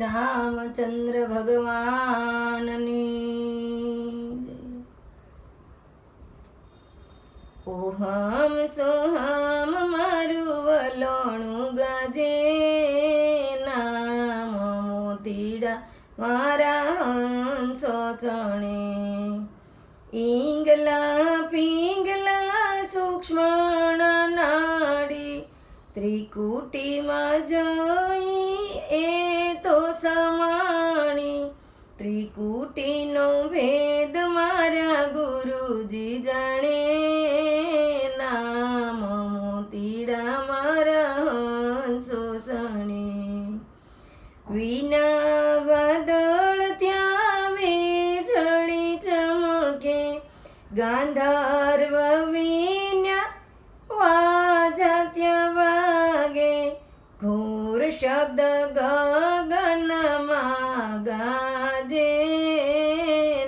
રામચંદ્ર ભગવાનની જય। ઓહમ સોહમ મારું વલોણું ગાજે, નામ મોતીડા મારા હંસો ચણે। ઈંગલા પિંગલા સૂક્ષ્મ નાડી, ત્રિકુટીમાં જઈ એ તો સમાણી। ત્રિકુટીનો ભેદ મારા ગુરુજી જાણે, નામ મોતીડા મારા હંસો સણે। વિના વાદળ ત્યાં વીજળી ચમકે, ગાંધર્વ વિના વાજા ત્યાં વાગે। ઘોર શબ્દ ગગનમાં ગાજે,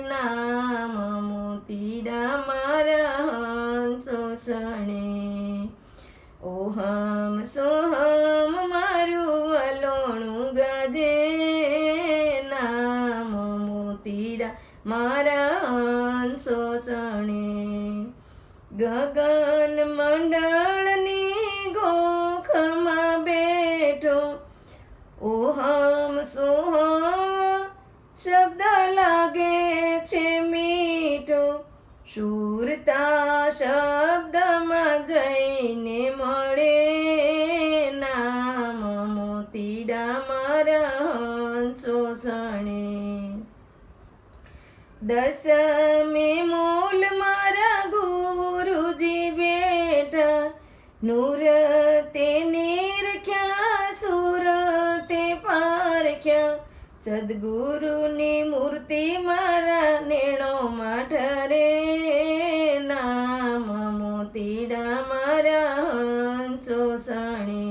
નામ મોતીડા મારા હંસો સણે। ઓહમ સોહમ મારું વલોણું ગાજે, નામ મોતીડા મારા હંસો ચણે। ગગન મંડળની ગોખમાં બેઠો, ઓહમ સોહમ શબ્દ લાગે છે મીઠો। શુરતા શબ્દમાં જઈને મળે, નામ મોતીડા મારા હંસો સણે। દસમે મૂલ મારા ગુરુજી બેઠા, નૂર તે નિરખ્યા સુર તે પારખ્યા। સદગુરુની મૂર્તિ મારા નેણોમાં ઠરે, નામ મોતીડા મારા હંસો સણે।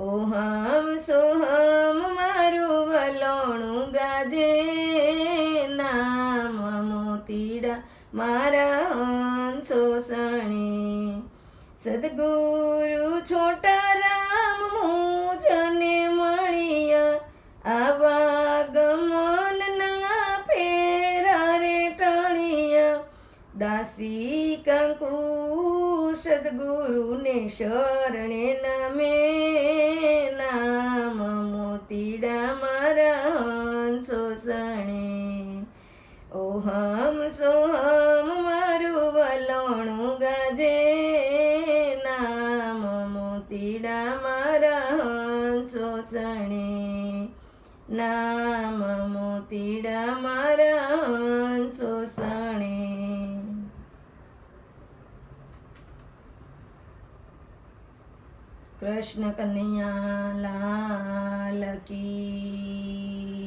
ઓહમ સોહમ મારું વલોણું ગાજે, નામ મોતીડા મારા હંસો સણે। સદગુરુ છોટા રામ મુજને મળ્યા, આવા ગમનના ફેરા રે ટળિયા। દાસી કંકુ સદગુરુને શરણે નમે, નામ મોતીડા મારા હંસો સણે। ઓહમ સોહમ મારું વલોણું ગાજે, નામ મોતીડા મારા હંસો સણે। નામ મોતીડા મારા હંસો સણે। કૃષ્ણ કનૈયા લાલ કી